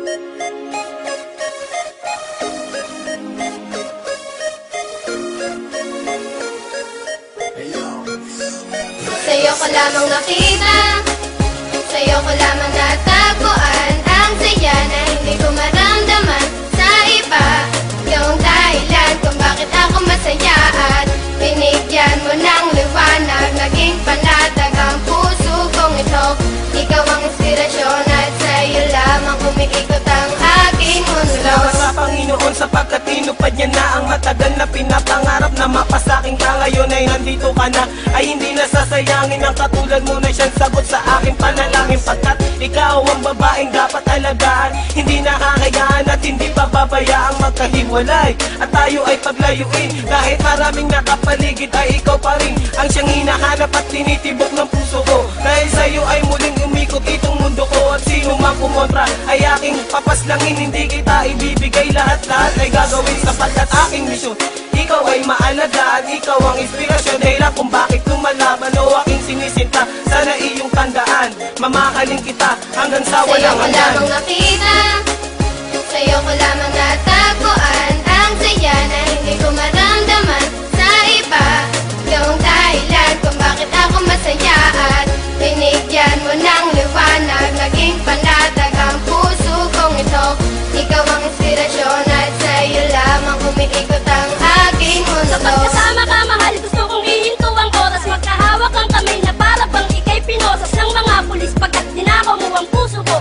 Sa'yo ko lamang nakita, sa'yo ko lamang natagpuan ang saya na hindi ko maramdaman sa iba. Yung dahilan kung bakit ako masaya at binigyan mo ng liwanag, naging panatag ang puso kong ito. Ikaw ang inspirasyon at sa'yo lamang umiikot ang aking mundo. Salamat sa Panginoon sapagkat tinupad niya na ang matagal na pinapangarap na mapasaking ka. Ngayon ay nandito ka na, ay hindi nasasayangin ang katulad mo na siyang sagot sa aking panalangin. Pagkat ikaw ang babaeng dapat alagaan, hindi nakakayaan at hindi pababayaang magkahiwalay at tayo ay paglayuin. Kahit maraming nakapaligid ay ikaw pa rin ang siyang hinahanap at tinitibok ng puso ko. Dahil sa'yo ay muling umikot itong mundo ko, at sino mang kumontra ay aking papaslangin. Hindi kita ibibigay, lahat-lahat ay gagawin sapagkat aking misyon ikaw ay maalagaan. Ikaw ang inspirasyon, dahilan kung bakit lumalaban o aking sinisinta. Sana iyong tandaan, mamahalin kita hanggang sa walang hanggan. Sa'yo ko lamang nakita, sa'yo ko lamang natagpuan ang saya na hindi ko maramdaman sa iba. Yung dahilan kung bakit ako masaya at binigyan mo ng liwanag, naging panatag ang puso kong ito. Ikaw ang inspirasyon at sa'yo lamang umiikot ang aking mundo. Kapag kasama ka mahal, gusto kong ihinto ang oras, magkahawak ang kamay na para bang ika'y pinosas ng mga pulis. Pagkat dinakaw mo ang puso ko,